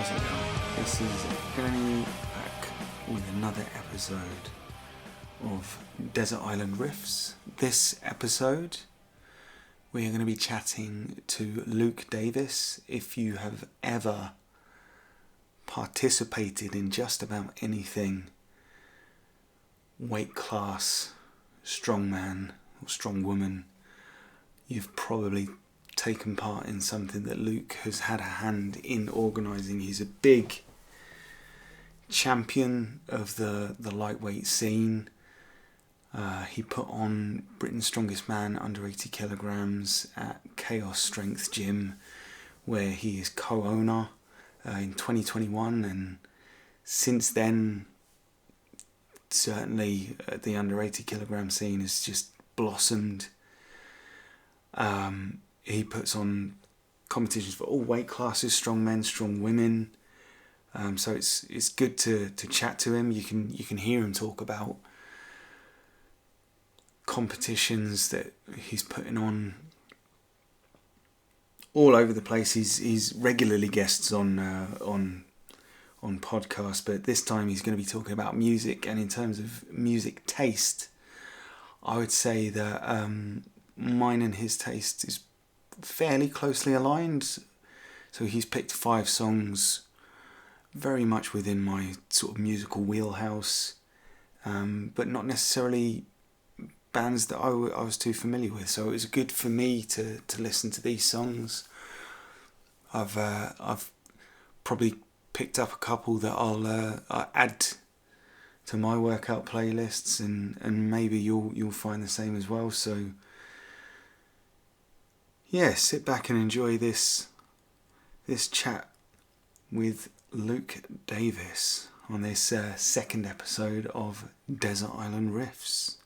How's it going? This is Gurney back with another episode of Desert Island Riffs. This episode we are going to be chatting to Luke Davies. If you have ever participated in just about anything weight class, strongman or strong woman, you've probably taken part in something that Luke has had a hand in organising. He's a big champion of the lightweight scene. He put on Britain's Strongest Man under 80 kilograms at Chaos Strength Gym, where he is co-owner in 2021, and since then certainly the under 80 kilogram scene has just blossomed. He puts on competitions for all weight classes, strong men, strong women. So it's good to chat to him. You can hear him talk about competitions that he's putting on all over the place. He's regularly guests on podcasts, but this time he's going to be talking about music. And in terms of music taste, I would say that mine and his taste is fairly closely aligned. So he's picked 5 songs very much within my sort of musical wheelhouse, but not necessarily bands that I was too familiar with. So it was good for me to listen to these songs. I've probably picked up a couple that I'll add to my workout playlists, and maybe you'll find the same as well. So yeah, sit back and enjoy this chat with Luke Davies on this second episode of Desert Island Riffs.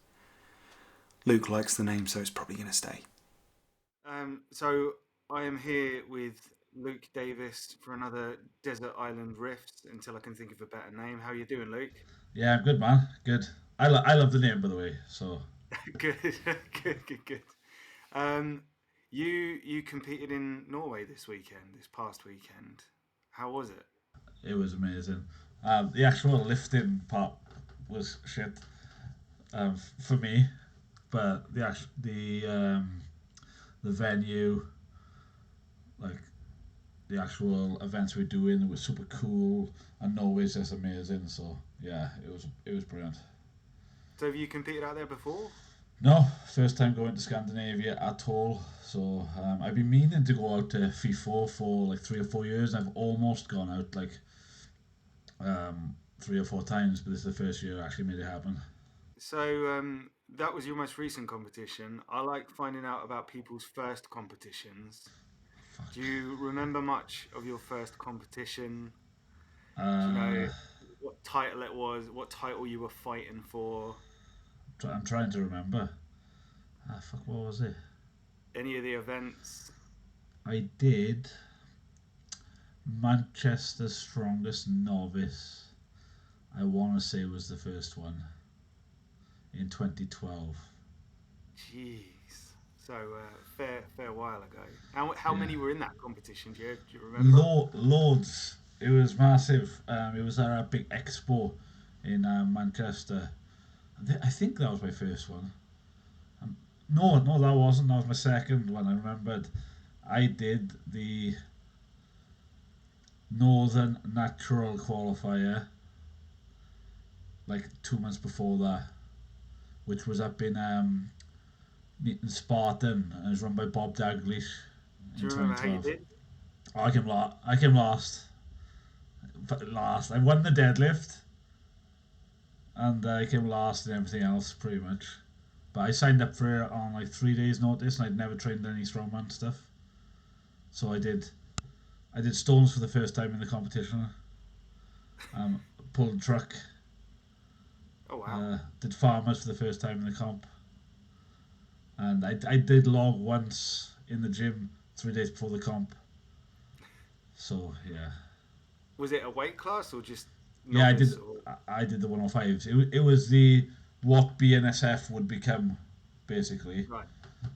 Luke likes the name, so it's probably going to stay. So I am here with Luke Davies for another Desert Island Riffs until I can think of a better name. How you doing, Luke? Yeah, I'm good, man. Good. I love the name, by the way. So Good. Um, you competed in Norway this past weekend. How was it? it was amazing. The actual lifting part was shit for me, but the venue, like the actual events we're doing, was super cool, and Norway's just amazing. So yeah, it was brilliant. So have you competed out there before? No, first time going to Scandinavia at all. So I've been meaning to go out to FIFA for like 3 or 4 years. I've almost gone out like 3 or 4 times, but this is the first year I actually made it happen. So that was your most recent competition. I like finding out about people's first competitions. Fuck. Do you remember much of your first competition? Do you Uh, know what title it was? What title you were fighting for? I'm trying to remember. Fuck, what was it? Any of the events? I did Manchester's Strongest Novice. I want to say was the first one in 2012. Jeez. So fair while ago. How Yeah, many were in that competition? Do you remember? Loads. It was massive. It was at a big expo in Manchester. I think that was my first one. Um, no, that wasn't. That was my second one. I remembered. I did the Northern Natural Qualifier like 2 months before that, which was up in Newton Spartan, and it was run by Bob Daglish Do in you remember how you 2012. did? I came last. Last. I won the deadlift, and I came last in everything else pretty much. But I signed up for it on like 3 days' notice, and I'd never trained any strongman stuff. So I did stones for the first time in the competition. Pulled a truck. Oh wow. Did farmers for the first time in the comp, and I did log once in the gym 3 days before the comp. So yeah, Was it a weight class or just yeah, I did. novice or I did the 105s. It was the what BNSF would become, basically. right?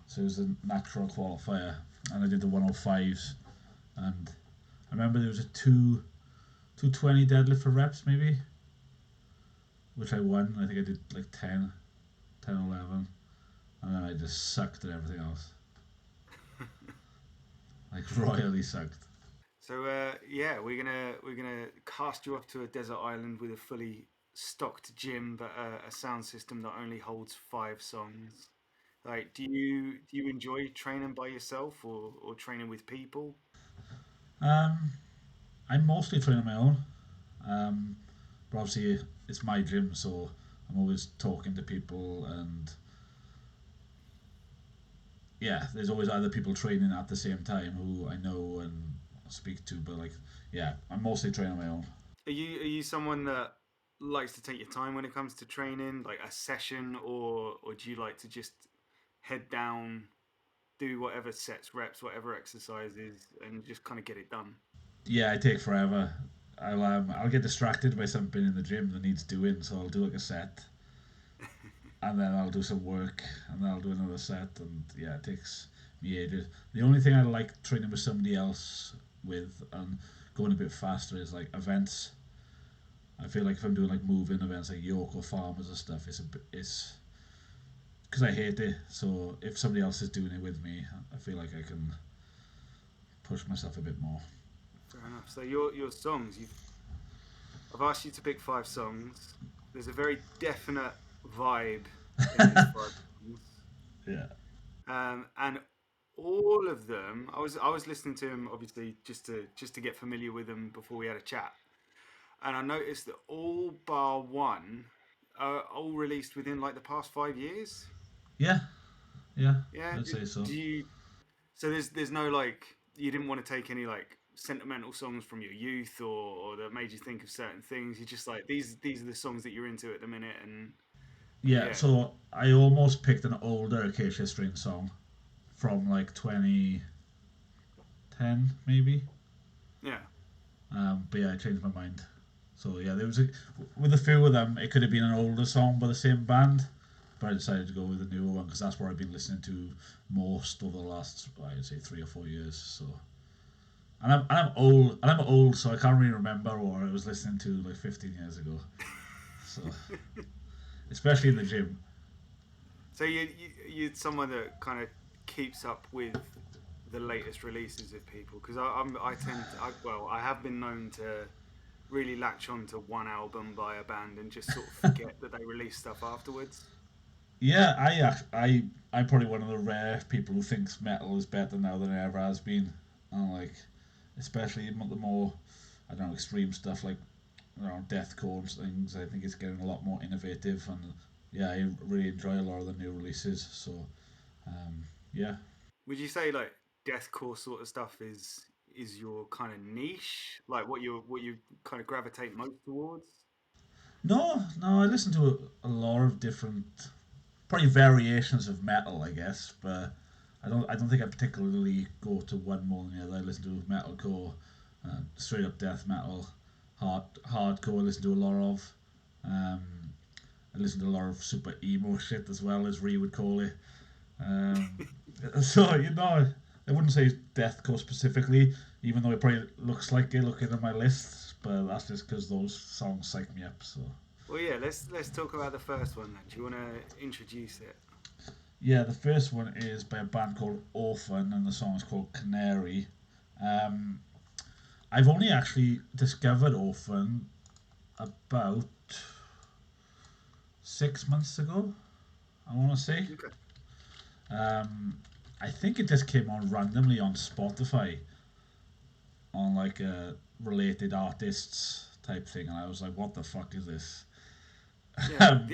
So it was a natural qualifier, and I did the 105s. And I remember there was a two. 220 deadlift for reps maybe, which I won. I think I did like 10, 11, and then I just sucked at everything else. Like royally sucked. So yeah, we're gonna cast you off to a desert island with a fully stocked gym, but a sound system that only holds 5 songs. Like, do you enjoy training by yourself or training with people? Um, I mostly train on my own. Um, but obviously it's my gym, so I'm always talking to people, and yeah, there's always other people training at the same time who I know and speak to. But like, yeah, I'm mostly training on my own. Are you someone that likes to take your time when it comes to training, like a session, or do you like to just head down, do whatever sets, reps, whatever exercises, and just kind of get it done? Yeah, I take forever. I'll get distracted by something in the gym that needs doing, so I'll do like a set, and then I'll do some work, and then I'll do another set, and yeah, it takes me ages. The only thing I like training with somebody else with and going a bit faster is like events. I feel like if I'm doing like moving events like yoke or farmers and stuff, it's because I hate it. So if somebody else is doing it with me, I feel like I can push myself a bit more. Fair enough. So your songs, I've asked you to pick 5 songs. There's a very definite vibe in these 5 songs, Yeah. and all of them. I was listening to them obviously just to get familiar with them before we had a chat, and I noticed that all bar one are all released within like the past 5 years. Yeah. Yeah. Yeah. I'd Do, say so. do you? So there's no like you didn't want to take any like sentimental songs from your youth or that made you think of certain things. You're just like these are the songs that you're into at the minute, and Yeah. yeah, So I almost picked an older Acacia Strain song from like 2010 maybe. yeah. But yeah, I changed my mind. So yeah, with a few of them, it could have been an older song by the same band, but I decided to go with a newer one because that's what I've been listening to most over the last, I'd say, 3 or 4 years. So, I'm old, so I can't really remember what I was listening to like 15 years ago. So, especially in the gym. So you're someone that kind of keeps up with the latest releases of people because I tend to, well I have been known to really latch on to one album by a band and just sort of forget that they release stuff afterwards. Yeah, I'm probably one of the rare people who thinks metal is better now than it ever has been, and like, especially the more, I don't know, extreme stuff like deathcore and things. I think it's getting a lot more innovative, and yeah, I really enjoy a lot of the new releases. So yeah, Would you say like deathcore sort of stuff is your kind of niche, like what you kind of gravitate most towards? no, I listen to a lot of different, probably variations of metal, I guess, but I don't think I particularly go to one more than the other. I listen to metalcore, straight up death metal, hardcore. I listen to a lot of. Um, I listen to a lot of super emo shit as well, as Ree would call it. Um, so I wouldn't say deathcore specifically, even though it probably looks like it looking at my list. But that's just because those songs psych me up. So Well, yeah, let's talk about the first one then. Do you want to introduce it? yeah, the first one is by a band called Orphan, and the song is called Canary. Um, I've only actually discovered Orphan about 6 months ago, I want to say. Okay. Um, I think it just came on randomly on Spotify on like a related artists type thing, and I was like, "What the fuck is this?" Yeah.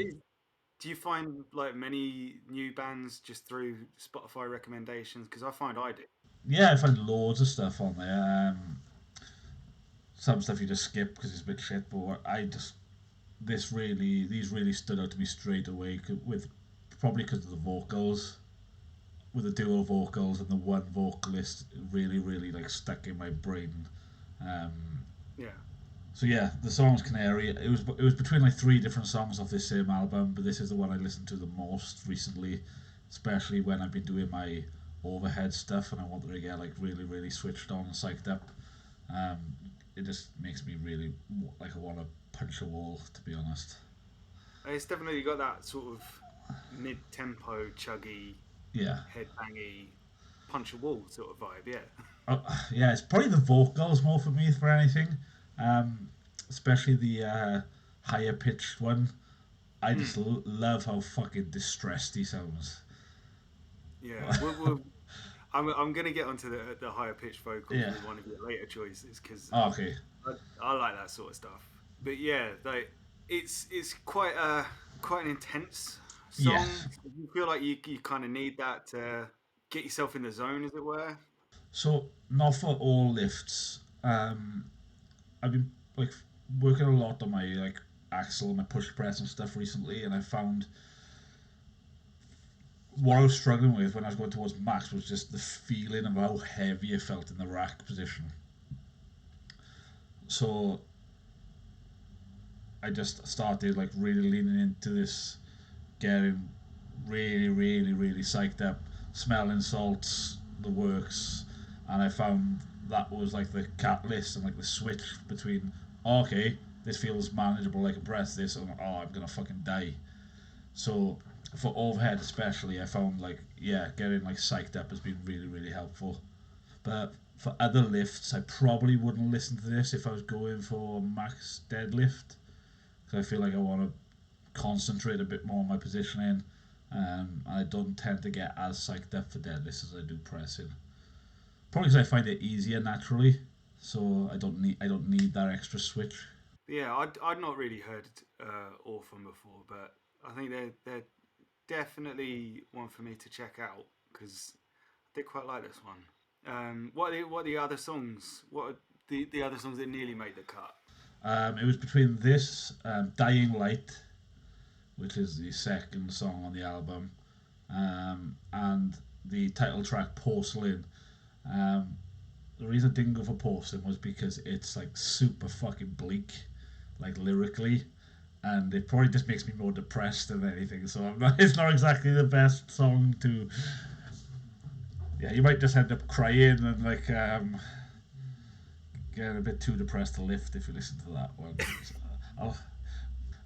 Do you find like many new bands just through Spotify recommendations? Because I find I do. Yeah, I found loads of stuff on there. Some stuff you just skip because it's a bit shit, but these really stood out to me straight away with probably because of the vocals, with the duo vocals and the one vocalist really like stuck in my brain. Um, Yeah. so yeah, the song's Canary. It was between like 3 different songs off this same album, but this is the one I listened to the most recently, especially when I've been doing my overhead stuff and I wanted to get like really switched on and psyched up. Um, it just makes me really like I want to punch a wall, to be honest. It's definitely got that sort of mid-tempo, chuggy, Yeah. headbangy, punch a wall sort of vibe. Yeah. Yeah, it's probably the vocals more for me for anything, um, especially the higher pitched one. I just Mm, love how fucking distressed he sounds. yeah. I'm gonna get onto the higher pitched vocals Yeah. with one of your later choices because Oh, okay. I like that sort of stuff. But yeah, like it's quite an intense Yeah. song. You feel like you kind of need that to get yourself in the zone, as it were. So not for all lifts. I've been like working a lot on my like axle, my push press and stuff recently, and I found what I was struggling with when I was going towards max was just the feeling of how heavy it felt in the rack position. So I just started like really leaning into this, getting really psyched up, smelling salts, the works, and I found that was like the catalyst and like the switch between okay, this feels manageable, I can press this, and oh, I'm gonna fucking die. So for overhead especially, I found like yeah, getting like psyched up has been really helpful. But for other lifts, I probably wouldn't listen to this if I was going for max deadlift because I feel like I want to concentrate a bit more on my positioning. I don't tend to get as psyched up for deadlifts as I do pressing. Probably because I find it easier naturally, so I don't need that extra switch. Yeah, I'd not really heard Orphan before, but I think they're definitely one for me to check out because I did quite like this one. What are the other songs? What are the other songs that nearly made the cut? It was between this Dying Light, which is the second song on the album, and the title track Porcelain. Um, the reason I didn't go for Porcelain was because it's like super fucking bleak, like lyrically, and it probably just makes me more depressed than anything. So I'm not, it's not exactly the best song to. Yeah, you might just end up crying and like get a bit too depressed to lift if you listen to that one. So I'll,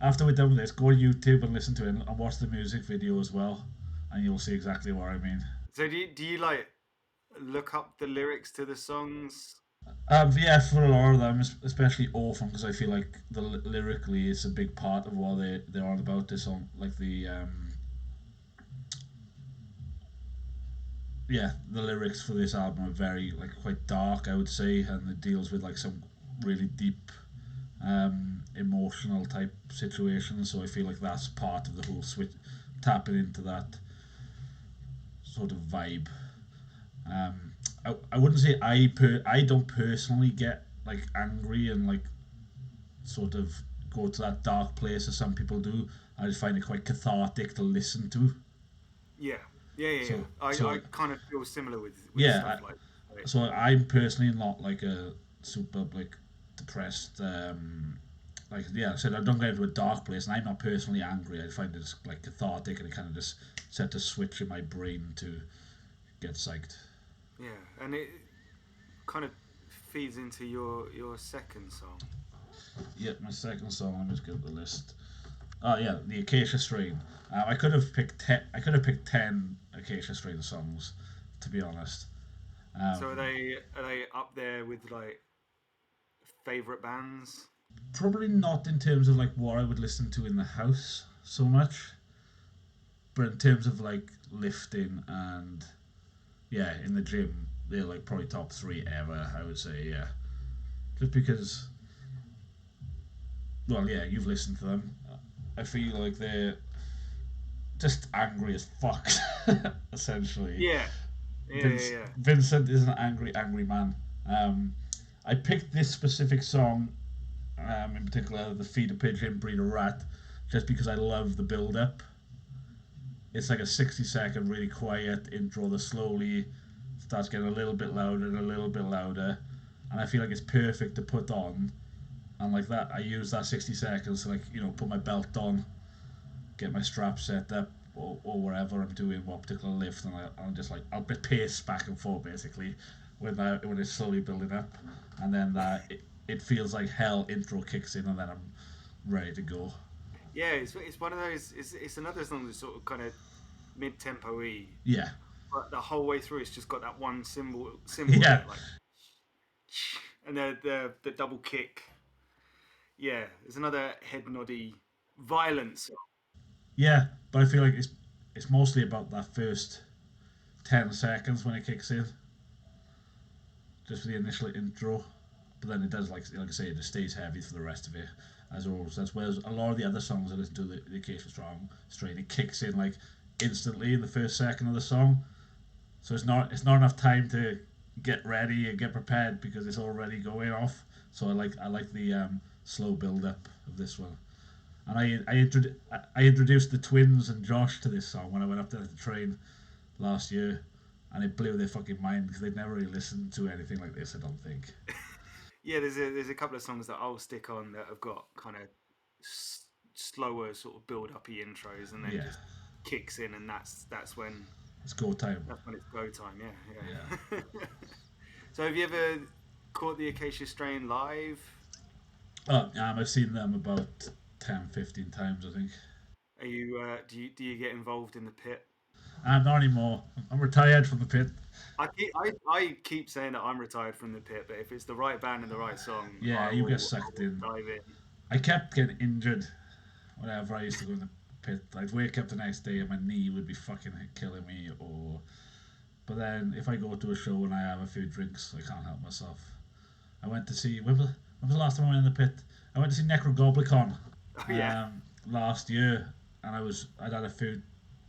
after we're done with this, go on YouTube and listen to it and watch the music video as well, and you'll see exactly what I mean. So do you like look up the lyrics to the songs? Yeah, for a lot of them, especially Orphan, because I feel like lyrically it's a big part of what they're on about. This song, like the lyrics for this album are very like quite dark, I would say, and it deals with like some really deep emotional type situations. So I feel like that's part of the whole switch, tapping into that sort of vibe. I wouldn't say I don't personally get like angry and like sort of go to that dark place as some people do. I just find it quite cathartic to listen to. Yeah, yeah. So I so kind of feel similar with yeah, stuff like that. so I'm personally not like a super like depressed. Like yeah, I said I don't go into a dark place, and I'm not personally angry. I find it like cathartic, and it kind of just set a switch in my brain to get psyched. Yeah, and it kind of feeds into your second song. Yeah, my second song. Let me just get the list. Oh yeah, the Acacia Strain. I could have picked ten. I could have picked 10 Acacia Strain songs, to be honest. So Um, are they up there with like favorite bands? Probably not in terms of like what I would listen to in the house so much, but in terms of like lifting and yeah, in the gym, they're like probably top three ever. I would say yeah, just because. Well, yeah, you've listened to them. I feel like they're just angry as fuck, essentially. Yeah, yeah. Vincent is an angry man. I picked this specific song, in particular, the Feed a Pigeon, Breed a Rat, just because I love the build up. It's like a 60-second, really quiet intro that slowly starts getting a little bit louder and a little bit louder. And I feel like it's perfect to put on. And like that, I use that 60 seconds to, like, put my belt on, get my strap set up, or wherever I'm doing what particular lift, and I'm just like I'll pace back and forth basically when it's slowly building up, and then it feels like hell. Intro kicks in, and then I'm ready to go. Yeah, it's one of those. It's another song that's sort of kind of mid tempo y, Yeah, but the whole way through it's just got that one symbol in yeah, it, like, and the double kick. Yeah, it's another head noddy violence. yeah. But I feel like it's mostly about that first 10 seconds when it kicks in, just for the initial intro. But then it does, like I say, it just stays heavy for the rest of it, as always. That's whereas a lot of the other songs I listen to, the Acacia Strain, it kicks in like instantly in the first second of the song. So it's not enough time to get ready and get prepared because it's already going off. So I like the slow build up of this one. And I introduced the twins and Josh to this song when I went up there to train last year, and it blew their fucking mind because they'd never really listened to anything like this. I don't think. Yeah, there's a couple of songs that I'll stick on that have got kind of slower sort of build uppy intros, and then Yeah, just kicks in, and that's when it's go time. it's go time. Yeah, Yeah. yeah. So have you ever caught the Acacia Strain live? Oh, I've seen them about 10, 15 times, I think. Are you do you get involved in the pit? Not anymore. I'm retired from the pit. I keep saying that I'm retired from the pit, but if it's the right band and the right song, Yeah, you get sucked I in. will dive in. I kept getting injured whenever I used to go in the pit. I'd wake up the next day and my knee would be fucking killing me. But then if I go to a show and I have a few drinks, I can't help myself. I went to see. When was the last time I went in the pit? I went to see Necrogoblicon Oh yeah. last year, and I'd had a few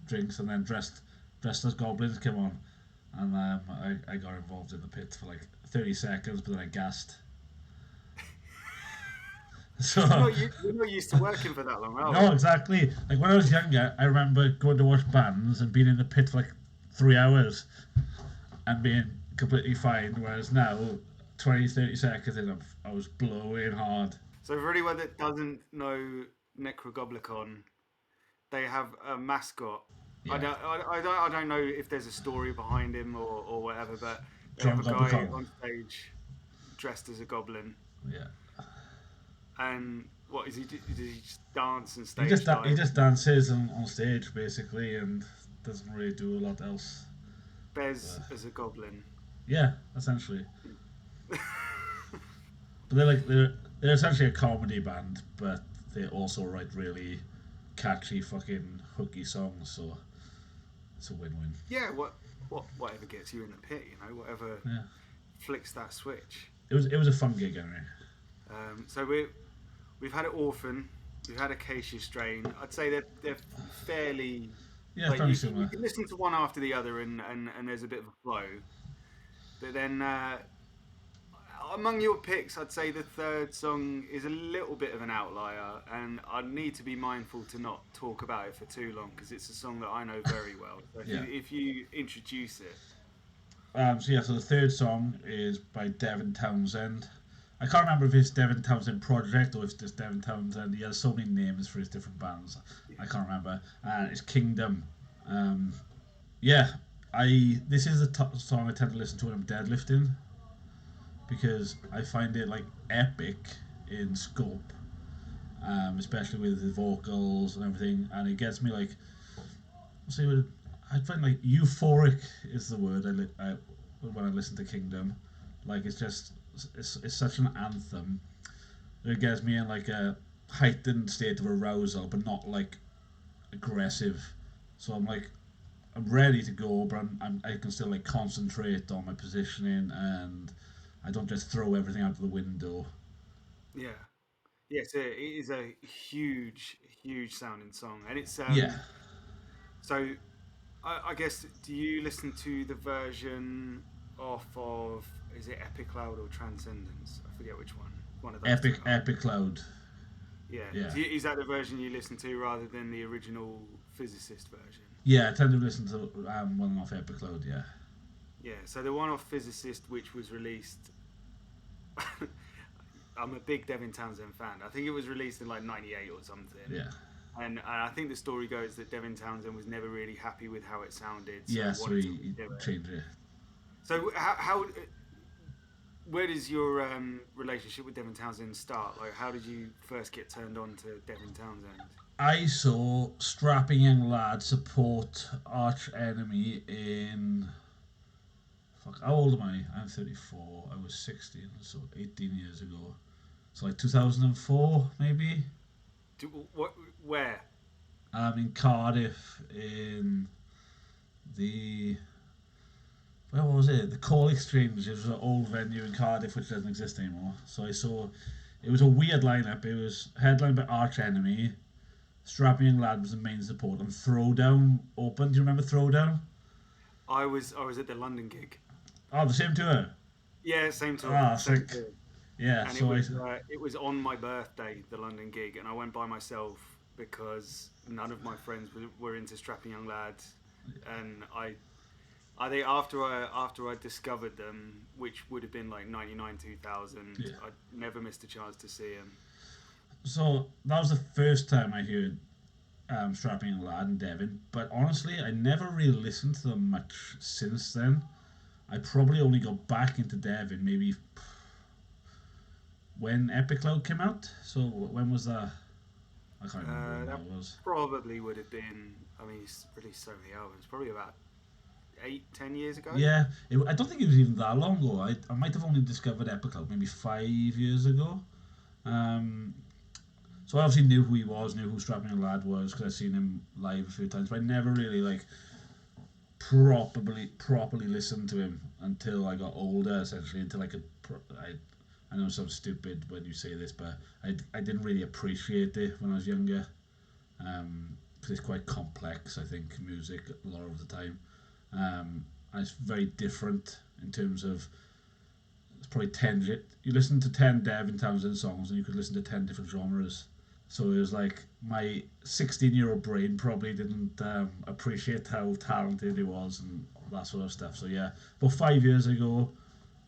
drinks and then dressed as goblins came on, and I got involved in the pit for like 30 seconds, but then I gassed. So You're not used to working for that long, are no, you? exactly. Like when I was younger, I remember going to watch bands and being in the pit for like 3 hours and being completely fine. Whereas now, 20, 30 seconds in, I was blowing hard. So for anyone that doesn't know Necrogoblicon, they have a mascot. Yeah, I don't know if there's a story behind him or whatever, but they have Drunk a guy Goblicon. on stage dressed as a goblin, Yeah, and what is he? Does he just dance and he stage he dive? just dances on stage basically and doesn't really do a lot else. Bez But as a goblin. yeah, essentially. But they're essentially a comedy band, but they also write really catchy fucking hooky songs. So it's a win-win. Yeah, whatever gets you in the pit, whatever Yeah, flicks that switch. it was a fun gig anyway. So we've had Orphan, we've had Acacia Strain. I'd say they're fairly Yeah, like very you similar. can listen to one after the other, and there's a bit of a flow. But then among your picks, I'd say the third song is a little bit of an outlier, and I need to be mindful to not talk about it for too long because it's a song that I know very well. So Yeah. if you introduce it, So the third song is by Devin Townsend. I can't remember if it's Devin Townsend Project or if it's just Devin Townsend. He has so many names for his different bands. yeah, I can't remember. And it's Kingdom. Um, yeah, I this is the song I tend to listen to when I'm deadlifting because I find it like epic in scope, especially with the vocals and everything, and it gets me like see what I find like euphoric is the word when I listen to Kingdom. Like it's such an anthem. It gets me in like a heightened state of arousal, but not like aggressive. So I'm ready to go, but I can still like concentrate on my positioning, and I don't just throw everything out the window. yeah, yes, it is a huge sounding song, and it's Yeah, so. I guess do you listen to the version off of is it Epic Cloud or Transcendence? I forget which one. One of those two. epic cloud. Yeah. Yeah, Is that the version you listen to rather than the original Physicist version? yeah. I tend to listen to one off epic cloud. Yeah, Yeah. So the one off Physicist, which was released. I'm a big Devin Townsend fan. I think it was released in like '98 or something. yeah. And I think the story goes that Devin Townsend was never really happy with how it sounded, so Yeah, he so wanted to he redo it. changed it. So how where does your relationship with Devin Townsend start? Like, how did you first get turned on to Devin Townsend? I saw strapping young lad support arch enemy in. Fuck, how old am I? I'm 34. I was 16, so 18 years ago. So like 2004, maybe. What? Where? In Cardiff, in the where was it? The Call Exchange. It was an old venue in Cardiff which doesn't exist anymore. So I saw. It was a weird lineup. It was headlined by Arch Enemy. Strapping Young Lad was the main support, and Throwdown opened. Do you remember Throwdown? I was at the London gig. Oh, the same tour. Yeah, same tour, Ah, same sick. tour. Yeah. And So I. it was on my birthday, the London gig, and I went by myself because none of my friends were into Strapping Young Lads, and I think after I discovered them, which would have been like 99 2000, Yeah. I never missed a chance to see them. So that was the first time I heard Strapping Young Lad and Devin. But honestly, I never really listened to them much since then. I probably only got back into Devin maybe when Epic Cloud came out. So when was that? I can't remember when that That was. probably would have been. I mean, he's released so many albums. Probably about 8, 10 years ago. Yeah, I don't think it was even that long ago. I might have only discovered Epic Cloud maybe 5 years ago. Um, so I obviously knew who he was, knew who Strapping Lad was because I've seen him live a few times, but I never really like properly listened to him until I got older. Essentially, until I could. I know it sounds stupid when you say this, but I didn't really appreciate it when I was younger. Because it's quite complex, I think, music a lot of the time. And it's very different in terms of it's probably 10. You listen to 10 Devin Townsend songs and you could listen to 10 different genres. So it was like my 16-year-old brain probably didn't appreciate how talented he was and that sort of stuff. So yeah, about 5 years ago,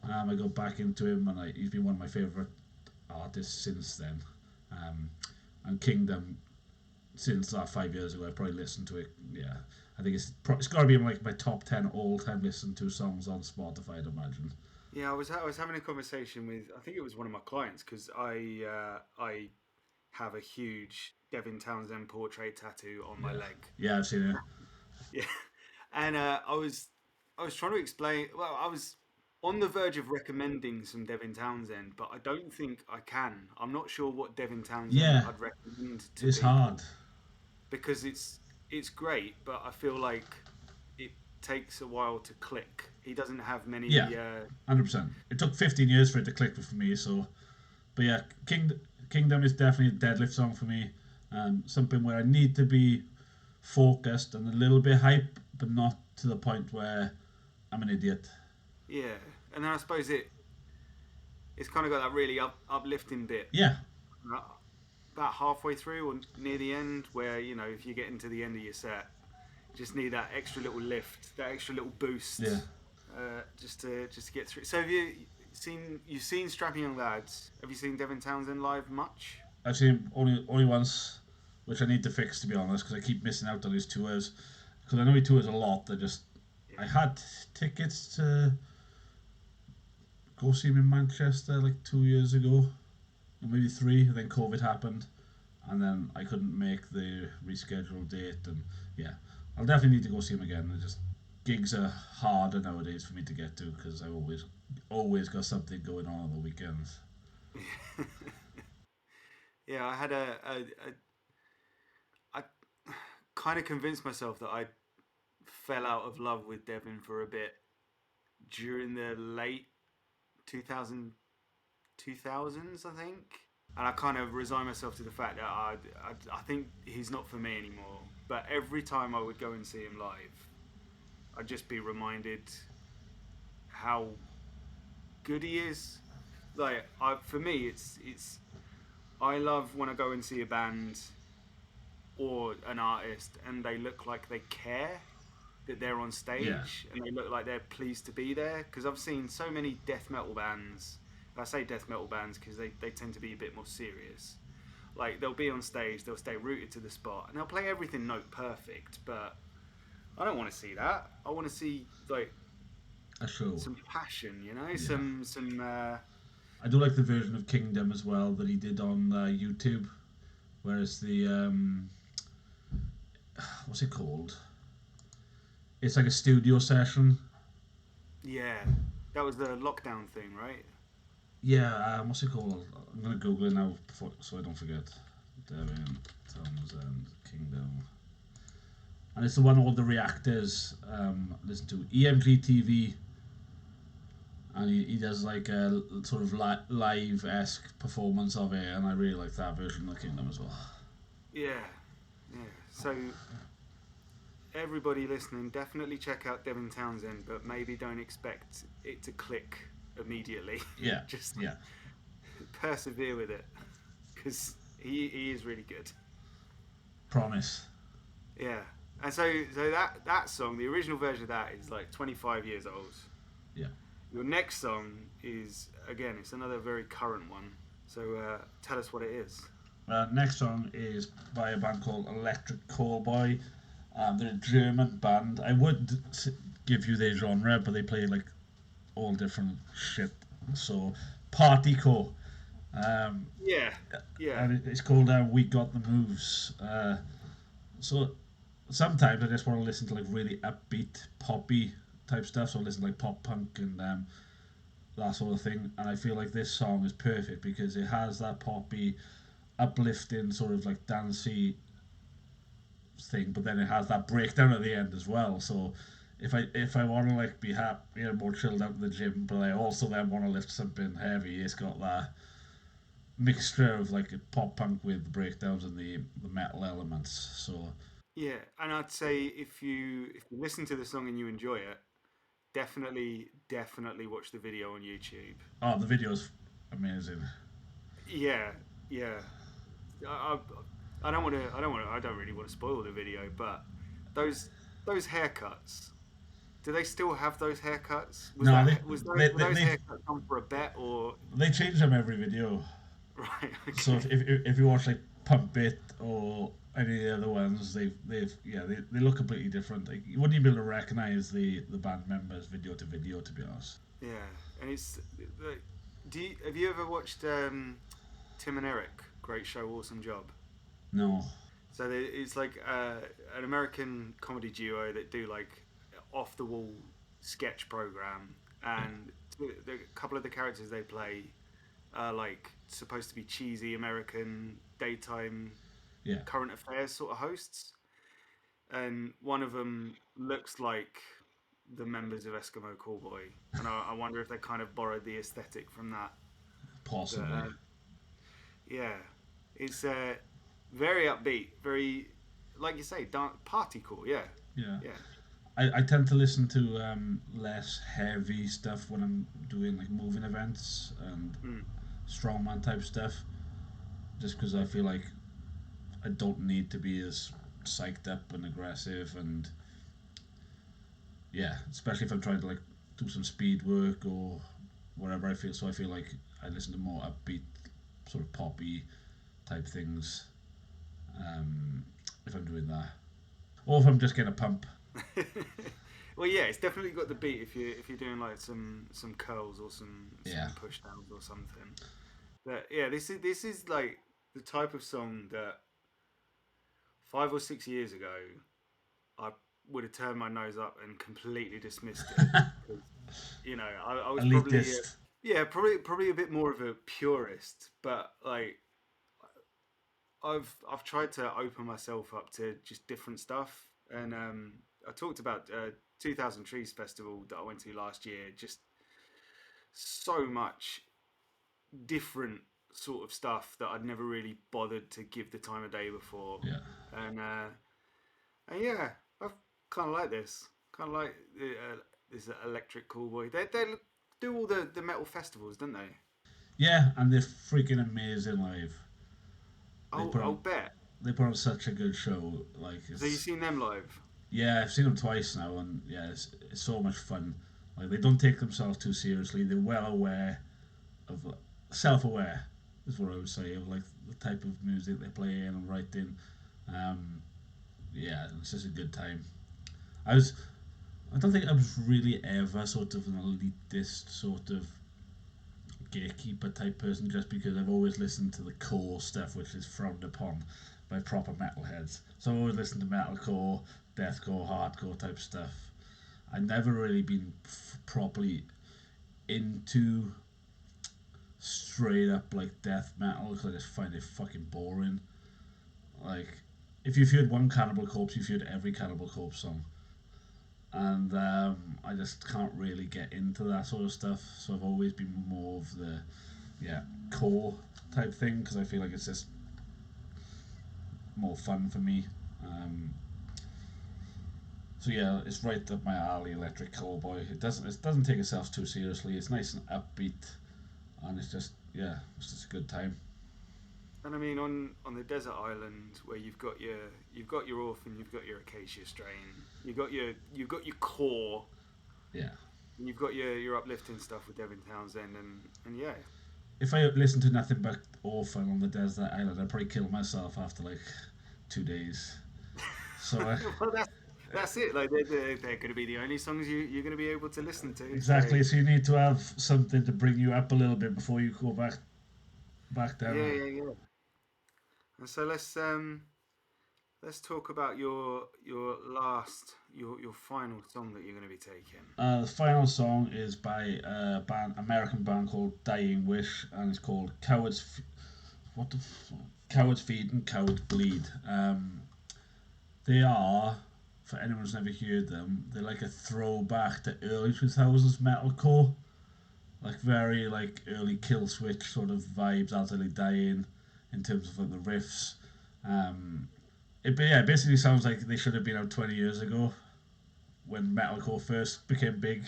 I got back into him and he's been one of my favourite artists since then. Um, and Kingdom, since that 5 years ago, I probably listened to it. Yeah, I think it's got to be like my top 10 all-time listened to songs on Spotify, I'd imagine. Yeah, I was having a conversation with, I think it was one of my clients, because I have a huge Devin Townsend portrait tattoo on my Yeah, leg. yeah, I've seen it. Yeah, and I was trying to explain. Well, I was on the verge of recommending some Devin Townsend, but I don't think I can. I'm not sure what Devin Townsend Yeah, I'd recommend to it's people hard. because it's great, but I feel like it takes a while to click. He doesn't have Yeah, many. 100%. It took 15 years for it to click for me, so. But yeah, Kingdom is definitely a deadlift song for me. Something where I need to be focused and a little bit hype, but not to the point where I'm an idiot. Yeah, and then I suppose it's kind of got that really uplifting bit Yeah, uh, about halfway through or near the end, where if you get into the end of your set, you just need that extra little lift, that extra little yeah. boost, just to get through. So you've seen Strapping Young Lads? Have you seen Devin Townsend live much? I've seen him only once, which I need to fix to be honest, because I keep missing out on his tours. Because I know he tours a lot. I Yeah, had tickets to go see him in Manchester like 2 years ago, or maybe three. And then COVID happened, and then I couldn't make the rescheduled date. And yeah, I'll definitely need to go see him again. Just gigs are harder nowadays for me to get to because I always got something going on the weekends. yeah. I kind of convinced myself that I fell out of love with Devin for a bit during the late 2000 2000s, I think. And I kind of resigned myself to the fact that I think he's not for me anymore. But every time I would go and see him live, I'd just be reminded how good he is. For me, it's I love when I go and see a band or an artist and they look like they care that they're on Yeah, stage and they look like they're pleased to be there. Because I've seen so many death metal bands. I say death metal bands because they tend to be a bit more serious. Like they'll be on stage, they'll stay rooted to the spot, and they'll play everything note perfect. But I don't want to see that. I want to see like a show. some passion, you know, Yeah. some I do like the version of Kingdom as well that he did on YouTube. Whereas the what's it called? It's like a studio session. yeah. That was the lockdown thing, right? Yeah, what's it called? I'm gonna Google it now so I don't forget. Devin Townsend Kingdom, and it's the one all the reactors listen to. EMG TV, and he does like a sort of live esque performance of it, and I really like that version of Kingdom as well. Yeah, yeah. So everybody listening, definitely check out Devin Townsend, but maybe don't expect it to click immediately. Yeah, Just yeah, persevere with it because he is really good. promise. Yeah, and so that song, the original version of that is like 25 years old. Yeah. Your next song is again, it's another very current one. So tell us what it is. Next song is by a band called Electric Callboy. They're a German band. I would give you their genre, but they play like all different shit. So, partycore. Um, Yeah, yeah, and it's called "We Got the Moves." So sometimes I just want to listen to like really upbeat, poppy type stuff. So I listen to like pop punk and that sort of thing. And I feel like this song is perfect because it has that poppy, uplifting sort of like dancey thing, but then it has that breakdown at the end as well. So if I want to like be happy, more chilled out in the gym, but I also then want to lift something heavy, it's got that mixture of like pop punk with breakdowns and the metal elements. So yeah. And I'd say if you listen to the song and you enjoy it, definitely watch the video on YouTube. the video's amazing. Yeah, yeah. I, I don't want to. I don't want. I don't really want to spoil the video, but those those haircuts. Do they still have those haircuts? No, Were those haircuts on for a bet or they change them every video. right? So Okay. if you watch like Pump It or any of the other ones, they look completely different. Like, you wouldn't even be able to recognize the band members video to video, to be honest. Yeah, and it's. Have you ever watched Tim and Eric? Great show, awesome job. No, So it's like an American comedy duo that do like off the wall sketch program, yeah, and a couple of the characters they play are like supposed to be cheesy American daytime yeah, current affairs sort of hosts, and one of them looks like the members of Eskimo Callboy, and I wonder if they kind of borrowed the aesthetic from that. But possibly. yeah, it's very upbeat, very like you say, party cool. Yeah, Yeah, yeah, I tend to listen to less heavy stuff when I'm doing like moving events and mm, strongman type stuff, just because I feel like I don't need to be as psyched up and aggressive, and yeah, especially if I'm trying to like do some speed work or whatever. I feel like I listen to more upbeat, sort of poppy type things um, if I'm doing that, or if I'm just getting a pump. well, yeah, it's definitely got the beat if you're doing like some curls or Yeah, some push downs or something. But yeah, this is like the type of song that 5 or 6 years ago I would have turned my nose up and completely dismissed it because I was probably elitist. yeah probably a bit more of a purist, but like I've tried to open myself up to just different stuff, and I talked about 2000 Trees Festival that I went to last year. Just so much different sort of stuff that I'd never really bothered to give the time of day before, Yeah, and yeah, I've kind of like this, kind of like this Electric Callboy. They do all the metal festivals, don't they? yeah, and they're freaking amazing live. They put I'll on bet. they put on such a good show. Like So you've it's seen them live? yeah, I've seen them twice now, and yeah, it's so much fun. Like they don't take themselves too seriously. They're well aware of self-aware is what I would say of like the type of music they play and writing. Um, yeah, it's just a good time. I was I don't think I was really ever sort of an elitist sort of gatekeeper type person just because I've always listened to the core stuff which is frowned upon by proper metalheads. So I've always listened to metalcore, deathcore, hardcore type stuff. I've never really been properly into straight up like death metal because I just find it fucking boring. Like, if you've heard one Cannibal Corpse, you've heard every Cannibal Corpse song. And I just can't really get into that sort of stuff. So I've always been more of the core type thing because I feel like it's just more fun for me. Um, so yeah, it's right up my alley. Electric Cowboy. It doesn't take itself too seriously. It's nice and upbeat, and it's just a good time. And I mean, on the desert island where you've got your orphan, you've got your acacia strain, you've got your core, Yeah. and you've got your uplifting stuff with Devin Townsend, and yeah. If I listened to nothing but Orphan on the desert island, I'd probably kill myself after like 2 days. So Well, that's it. Like they're going to be the only songs you're going to be able to listen to. So exactly. So you need to have something to bring you up a little bit before you go back yeah, down. yeah, yeah. And so let's talk about your final song that you're going to be taking. The final song is by a American band called Dying Wish, and it's called What the Cowards Feed and Cowards Bleed. They are, for anyone who's never heard them, they're like a throwback to early 2000s metalcore, like very like early Kill Switch sort of vibes, Utterly Dying, in terms of like the riffs. Um, it basically sounds like they should have been out 20 years ago when metalcore first became big.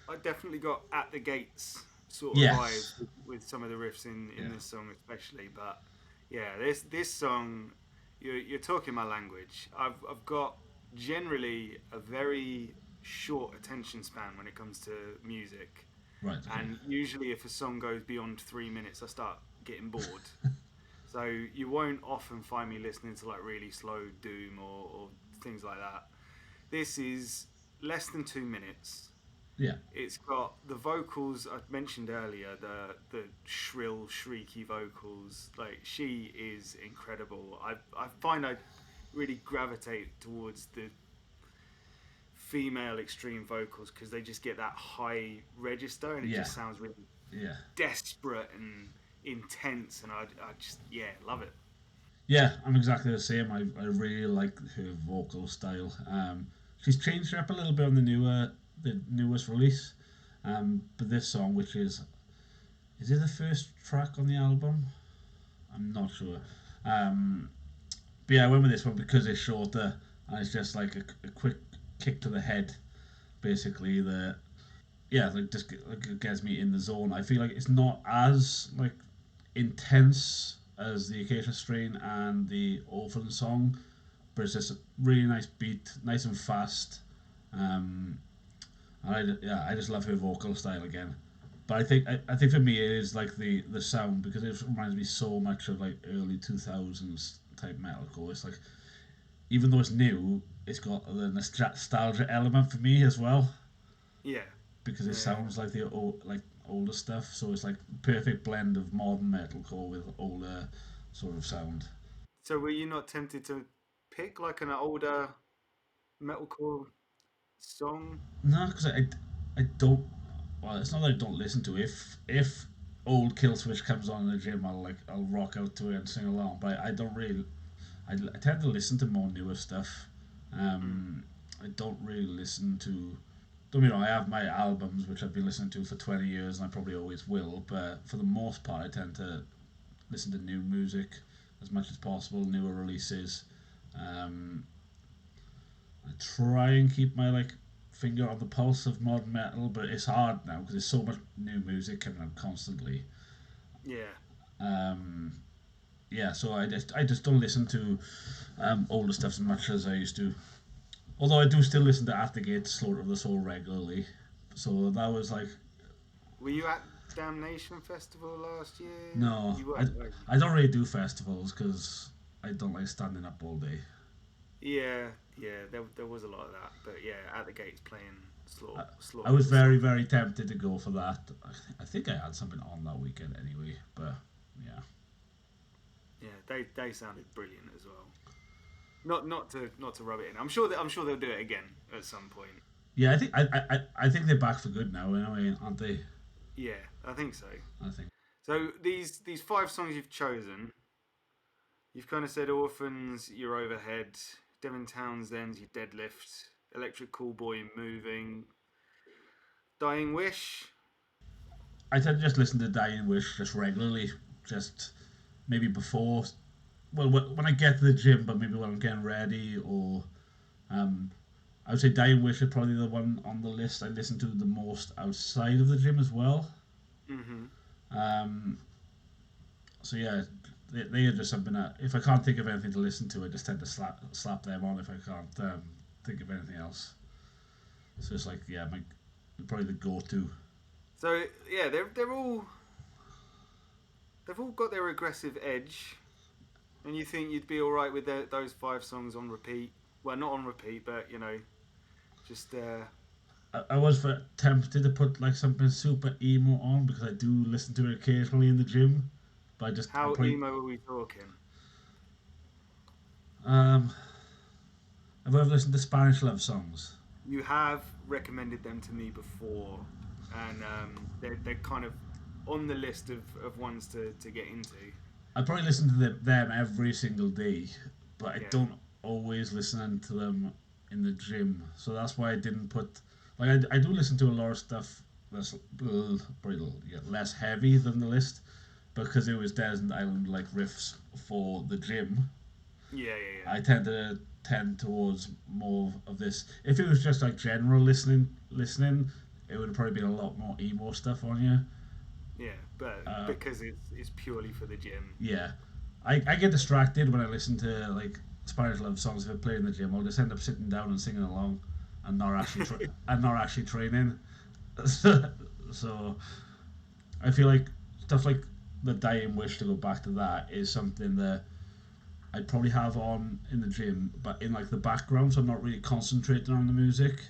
I definitely got at the gates sort of vibes Yes. with some of the riffs in Yeah. this song especially, but yeah, this song you're talking my language. I've got generally a very short attention span when it comes to music, Right. Okay. and usually if a song goes beyond 3 minutes, I start getting bored. So you won't often find me listening to like really slow doom or things like that. This is less than 2 minutes. Yeah. It's got the vocals I mentioned earlier, the shrill, shrieky vocals. Like she is incredible. I find I really gravitate towards the female extreme vocals because they just get that high register and it Yeah. just sounds really Yeah. desperate and intense. And I just yeah love it. Yeah, I'm exactly the same. I really like her vocal style. She's changed her up a little bit on the newest release. But this song, which is it the first track on the album? I'm not sure. Um, but yeah, I went with this one because it's shorter and it's just like a quick kick to the head, basically. Like just like it gets me in the zone. I feel like it's not as like intense as the Acacia Strain and the Orphan song, but it's just a really nice beat, nice and fast. Um, I just love her vocal style again. But I think for me it is like the sound because it reminds me so much of like early 2000s type metalcore. It's like even though it's new, it's got the nostalgia element for me as well Yeah, because it yeah. sounds like the older stuff. So it's like perfect blend of modern metalcore with older sort of sound. So were you not tempted to pick like an older metalcore song? No, because I don't. Well, it's not that I don't listen to it. If old Killswitch comes on in the gym, I'll rock out to it and sing along. But I don't really. I tend to listen to more newer stuff. Mm. I don't really listen to. Don't you know? I have my albums which I've been listening to for 20 years, and I probably always will. But for the most part, I tend to listen to new music as much as possible, newer releases. Um, I try and keep my like finger on the pulse of modern metal, but it's hard now because there's so much new music coming out constantly. Yeah. Um, yeah, so I just don't listen to older stuff as much as I used to. Although I do still listen to At the Gate, Slaughter of the Soul regularly. So that was like Were you at Damnation Festival last year? no, You were, I weren't you? I don't really do festivals because I don't like standing up all day. yeah. There was a lot of that, but yeah, at the gates playing I, I slaughter was of the soul. very tempted to go for that. I think I had something on that weekend anyway, but yeah. Yeah, they sounded brilliant as well. Not to rub it in. I'm sure they'll do it again at some point. Yeah, I think they're back for good now. Anyway, aren't they? Yeah, I think so. I think. So these five songs you've chosen, you've kind of said Orphans, Your Overhead, Devin Townsend's Your Deadlift, Electric Callboy, Moving, Dying Wish. I tend to just listen to Dying Wish just regularly, just maybe before. Well, when I get to the gym, but maybe when I'm getting ready, or um, I would say Dying Wish is probably the one on the list I listen to the most outside of the gym as well. Mm-hmm. Um, so yeah, they are just something that if I can't think of anything to listen to, I just tend to slap them on if I can't think of anything else. So it's like yeah, my probably the go-to. So yeah, they've all got their aggressive edge, and you think you'd be all right with those five songs on repeat. Well, not on repeat, but just I was tempted to put like something super emo on because I do listen to it occasionally in the gym, but I how probably emo are we talking? um I've ever listened to Spanish love songs. You have recommended them to me before, and they're kind of on the list of ones to get into. I probably listen to them every single day, but I Yeah. don't always listen to them in the gym. So that's why I didn't put like I do listen to a lot of stuff that's probably yeah, less heavy than the list because it was Desert Island like riffs for the gym. Yeah, yeah, yeah. I tend towards more of this. If it was just like general listening, it would have probably been a lot more emo stuff on you. Yeah, but Uh, because it's purely for the gym. yeah, I get distracted when I listen to like Spanish love songs if I play in the gym. I'll just end up sitting down and singing along, and not actually training. So I feel like stuff like the Dying Wish to go back to that is something that I'd probably have on in the gym, but in like the background, so I'm not really concentrating on the music.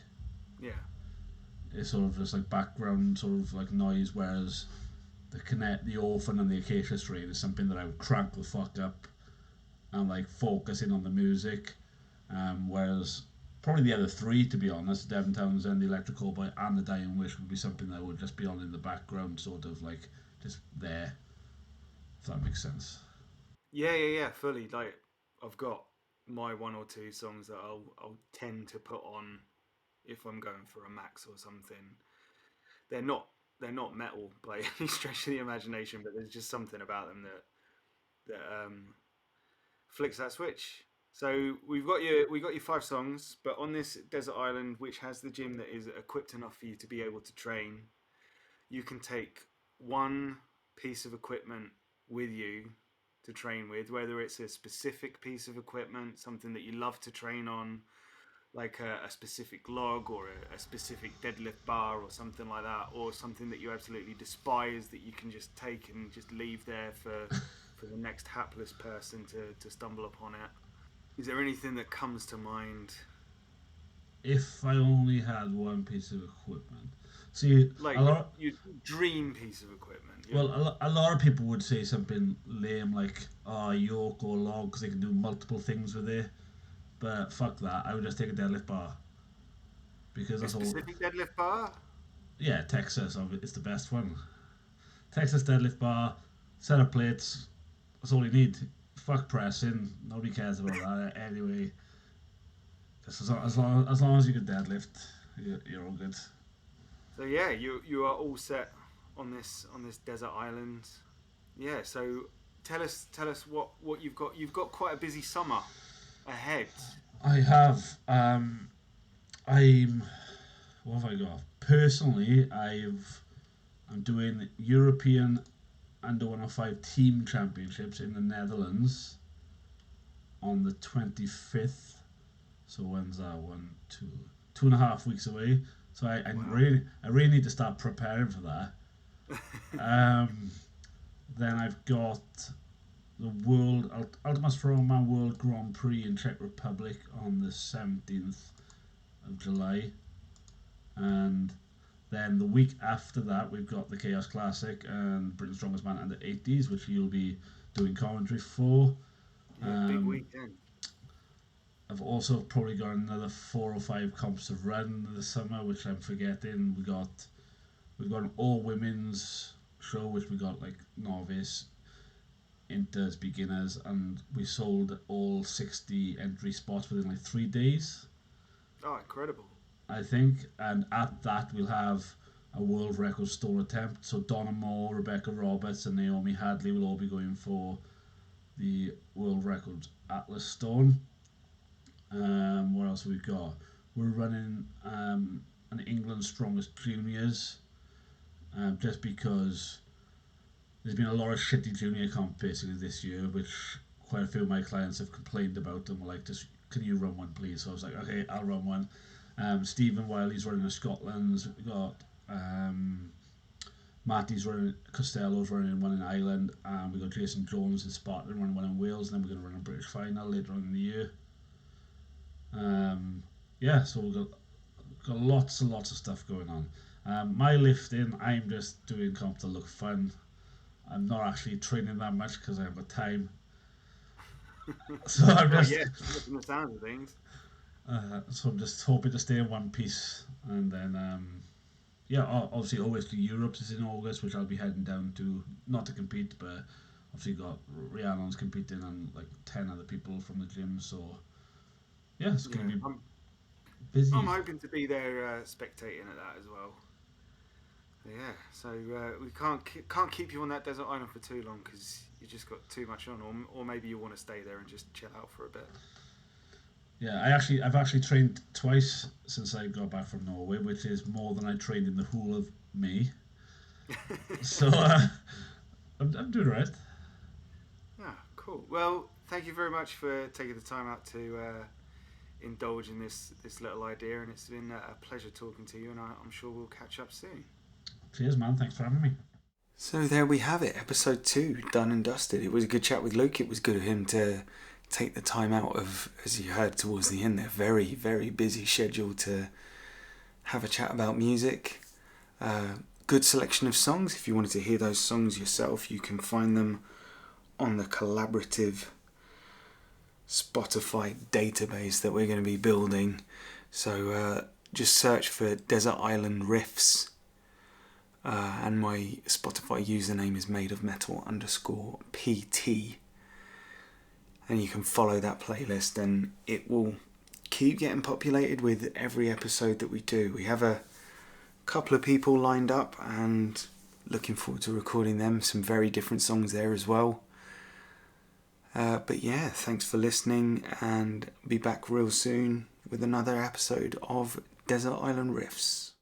Yeah. It's sort of just like background sort of like noise, whereas the orphan and the acacia strain is something that I would crank the fuck up and like focusing on the music. Whereas probably the other three, to be honest, Devon Townsend, the Electrical Boy, and the Dying Wish would be something that would just be on in the background, sort of like just there. If that makes sense. Yeah, yeah, yeah. Fully. Like I've got my one or two songs that I'll tend to put on if I'm going for a max or something. They're not they're not metal by any stretch of the imagination, but there's just something about them that flicks that switch. So we got your five songs, but on this desert island, which has the gym that is equipped enough for you to be able to train, you can take one piece of equipment with you to train with, whether it's a specific piece of equipment, something that you love to train on, like a specific log or a specific deadlift bar or something like that, or something that you absolutely despise that you can just take and just leave there for the next hapless person to stumble upon it. Is there anything that comes to mind? If I only had one piece of equipment, see Like a lot. your dream piece of equipment? Well, a lot of people would say something lame like, "Oh, yoke or log," because they can do multiple things with it. But fuck that. I would just take a deadlift bar because A that's all. specific deadlift bar? Yeah, Texas is the best one. Texas deadlift bar, set of plates. That's all you need. Fuck pressing. Nobody cares about that anyway. Just as long as you can deadlift, you're all good. So yeah, you are all set on this desert island. Yeah. So tell us what you've got. You've got quite a busy summer ahead. I have. I'm. What have I got? Personally, I'm doing European Under 105 Team Championships in the Netherlands on the 25th. So when's that? 2.5 weeks away. So Wow. I really need to start preparing for that. Um, then I've got the World Ultimate Strongman World Grand Prix in Czech Republic on the 17th of July, and then the week after that we've got the Chaos Classic and Britain's Strongest Man under 80s, which you'll be doing commentary for. Yeah, big weekend. I've also probably got another 4 or 5 comps to run this summer, which I'm forgetting. We've got an all women's show, which we got like novice, inters, beginners, and we sold all 60 entry spots within like 3 days, Oh, incredible. I think. And at that, we'll have a world record store attempt. So Donna Moore, Rebecca Roberts, and Naomi Hadley will all be going for the world record Atlas Stone. What else have we got? We're running an England Strongest Juniors, just because there's been a lot of shitty junior comp basically this year, which quite a few of my clients have complained about and were like, just can you run one please? So I was like, okay, I'll run one. Stephen Wiley's running in Scotland. We got Matty's running, Costello's running one in Ireland, and we got Jason Jones in Spartan running one in Wales, and then we're going to run a British final later on in the year. Yeah, so we've got lots and lots of stuff going on. My lifting, I'm just doing comp to look fun. I'm not actually training that much because I have the time. So I'm Oh just yeah, from the sound of things. so I'm just hoping to stay in one piece, and then yeah, obviously always to Europe is in August, which I'll be heading down to, not to compete, but obviously got Rhiannon's competing and like 10 other people from the gym. So yeah, it's Yeah, gonna be I'm busy. I'm hoping to be there spectating at that as well. Yeah, so we can't keep you on that desert island for too long because you just got too much on, or maybe you want to stay there and just chill out for a bit. Yeah, I've actually trained twice since I got back from Norway, which is more than I trained in the whole of May. So I'm doing right. Yeah, cool. Well, thank you very much for taking the time out to indulge in this little idea, and it's been a pleasure talking to you, and I'm sure we'll catch up soon. Cheers, man. Thanks for having me. So there we have it, episode 2, done and dusted. It was a good chat with Luke. It was good of him to take the time out of, as you heard towards the end there, very, very busy schedule to have a chat about music. Good selection of songs. If you wanted to hear those songs yourself, you can find them on the collaborative Spotify database that we're going to be building. So just search for Desert Island Riffs. And my Spotify username is madeofmetal_PT, and you can follow that playlist, and it will keep getting populated with every episode that we do. We have a couple of people lined up and looking forward to recording them, some very different songs there as well. But yeah, thanks for listening, and be back real soon with another episode of Desert Island Riffs.